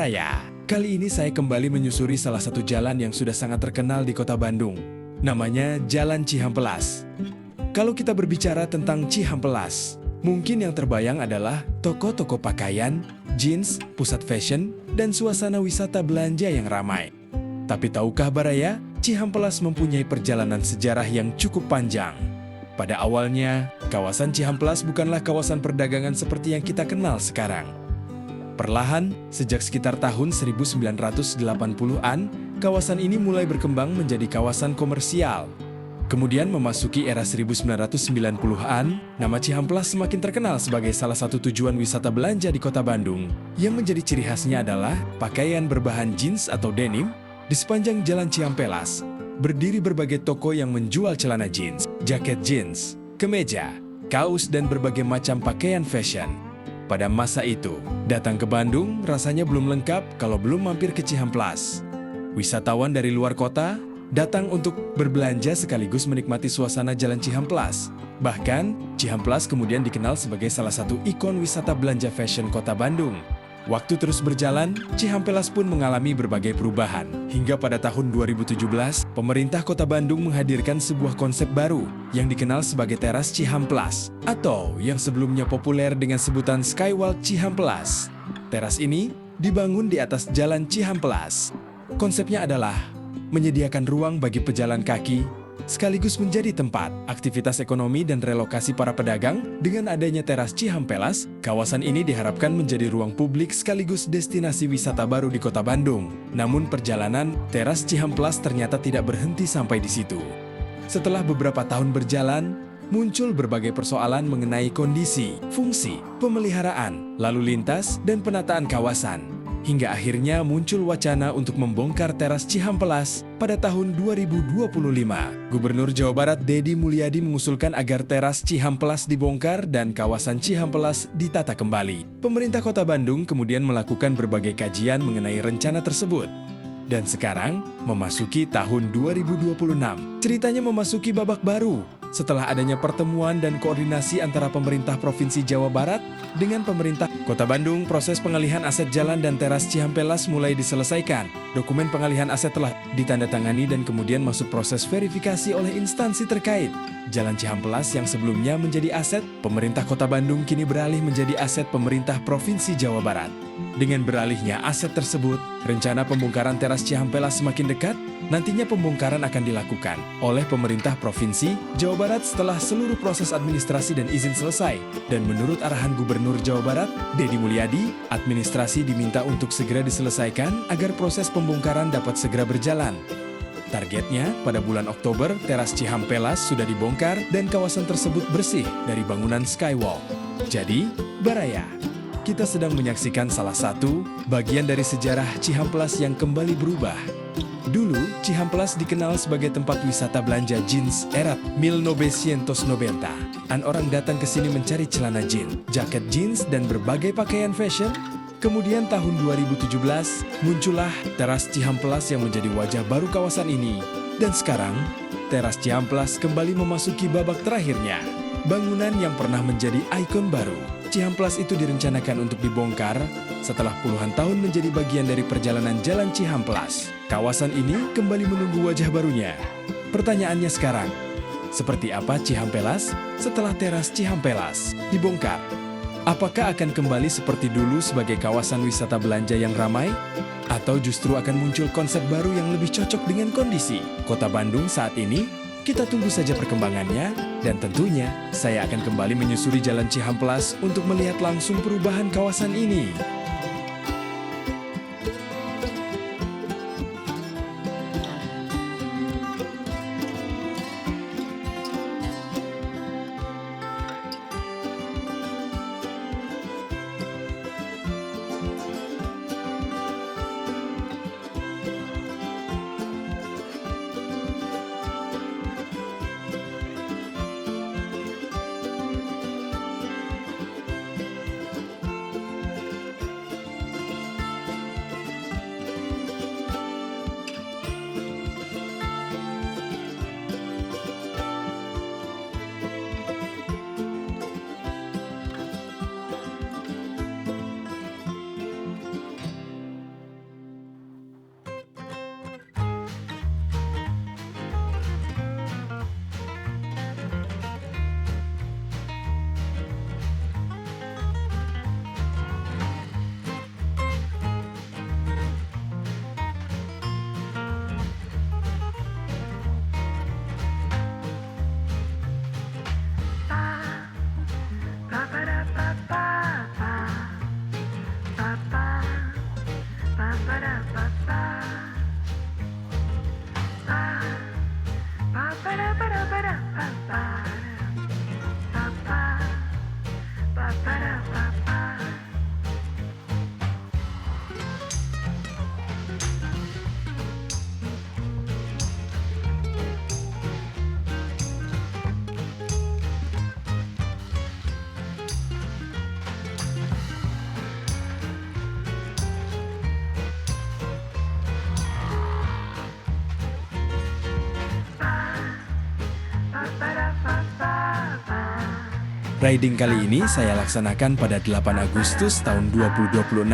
Baraya. Kali ini saya kembali menyusuri salah satu jalan yang sudah sangat terkenal di kota Bandung. Namanya Jalan Cihampelas. Kalau kita berbicara tentang Cihampelas, mungkin yang terbayang adalah toko-toko pakaian, jeans, pusat fashion, dan suasana wisata belanja yang ramai. Tapi tahukah Baraya, Cihampelas mempunyai perjalanan sejarah yang cukup panjang. Pada awalnya, kawasan Cihampelas bukanlah kawasan perdagangan seperti yang kita kenal sekarang. Perlahan, sejak sekitar tahun 1980-an, kawasan ini mulai berkembang menjadi kawasan komersial. Kemudian memasuki era 1990-an, nama Cihampelas semakin terkenal sebagai salah satu tujuan wisata belanja di kota Bandung. Yang menjadi ciri khasnya adalah pakaian berbahan jeans atau denim. Di sepanjang Jalan Cihampelas, berdiri berbagai toko yang menjual celana jeans, jaket jeans, kemeja, kaos, dan berbagai macam pakaian fashion. Pada masa itu, datang ke Bandung rasanya belum lengkap kalau belum mampir ke Cihampelas. Wisatawan dari luar kota datang untuk berbelanja sekaligus menikmati suasana Jalan Cihampelas. Bahkan, Cihampelas kemudian dikenal sebagai salah satu ikon wisata belanja fashion kota Bandung. Waktu terus berjalan, Cihampelas pun mengalami berbagai perubahan. Hingga pada tahun 2017, pemerintah kota Bandung menghadirkan sebuah konsep baru yang dikenal sebagai Teras Cihampelas, atau yang sebelumnya populer dengan sebutan Skywalk Cihampelas. Teras ini dibangun di atas Jalan Cihampelas. Konsepnya adalah menyediakan ruang bagi pejalan kaki, sekaligus menjadi tempat aktivitas ekonomi dan relokasi para pedagang. Dengan adanya Teras Cihampelas, kawasan ini diharapkan menjadi ruang publik sekaligus destinasi wisata baru di kota Bandung. Namun perjalanan Teras Cihampelas ternyata tidak berhenti sampai di situ. Setelah beberapa tahun berjalan, muncul berbagai persoalan mengenai kondisi, fungsi, pemeliharaan, lalu lintas, dan penataan kawasan. Hingga akhirnya muncul wacana untuk membongkar Teras Cihampelas pada tahun 2025. Gubernur Jawa Barat Deddy Mulyadi mengusulkan agar Teras Cihampelas dibongkar dan kawasan Cihampelas ditata kembali. Pemerintah Kota Bandung kemudian melakukan berbagai kajian mengenai rencana tersebut. Dan sekarang memasuki tahun 2026. Ceritanya memasuki babak baru setelah adanya pertemuan dan koordinasi antara pemerintah Provinsi Jawa Barat dengan pemerintah Kota Bandung. Proses pengalihan aset jalan dan Teras Cihampelas mulai diselesaikan. Dokumen pengalihan aset telah ditandatangani dan kemudian masuk proses verifikasi oleh instansi terkait. Jalan Cihampelas yang sebelumnya menjadi aset pemerintah Kota Bandung kini beralih menjadi aset pemerintah Provinsi Jawa Barat. Dengan beralihnya aset tersebut, rencana pembongkaran Teras Cihampelas semakin dekat. Nantinya pembongkaran akan dilakukan oleh pemerintah Provinsi Jawa Barat setelah seluruh proses administrasi dan izin selesai. Dan menurut arahan Gubernur Jawa Barat, Deddy Mulyadi, administrasi diminta untuk segera diselesaikan agar proses pembongkaran dapat segera berjalan. Targetnya, pada bulan Oktober, Teras Cihampelas sudah dibongkar dan kawasan tersebut bersih dari bangunan Skywalk. Jadi, Baraya, kita sedang menyaksikan salah satu bagian dari sejarah Cihampelas yang kembali berubah. Dulu, Cihampelas dikenal sebagai tempat wisata belanja jeans era 1990. Orang datang ke sini mencari celana jeans, jaket jeans, dan berbagai pakaian fashion. Kemudian tahun 2017, muncullah Teras Cihampelas yang menjadi wajah baru kawasan ini. Dan sekarang, Teras Cihampelas kembali memasuki babak terakhirnya. Bangunan yang pernah menjadi ikon baru, Cihampelas itu direncanakan untuk dibongkar setelah puluhan tahun menjadi bagian dari perjalanan Jalan Cihampelas. Kawasan ini kembali menunggu wajah barunya. Pertanyaannya sekarang, seperti apa Cihampelas setelah Teras Cihampelas dibongkar? Apakah akan kembali seperti dulu sebagai kawasan wisata belanja yang ramai? Atau justru akan muncul konsep baru yang lebih cocok dengan kondisi Kota Bandung saat ini? Kita tunggu saja perkembangannya, dan tentunya saya akan kembali menyusuri Jalan Cihampelas untuk melihat langsung perubahan kawasan ini. Riding kali ini saya laksanakan pada 8 Agustus tahun 2026.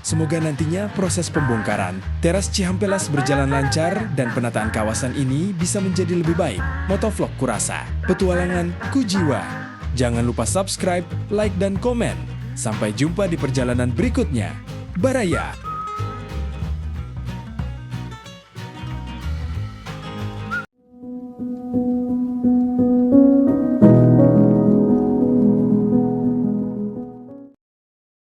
Semoga nantinya proses pembongkaran teras Cihampelas berjalan lancar dan penataan kawasan ini bisa menjadi lebih baik. Motovlog Kurasa, petualangan Kujiwa. Jangan lupa subscribe, like, dan komen. Sampai jumpa di perjalanan berikutnya. Baraya!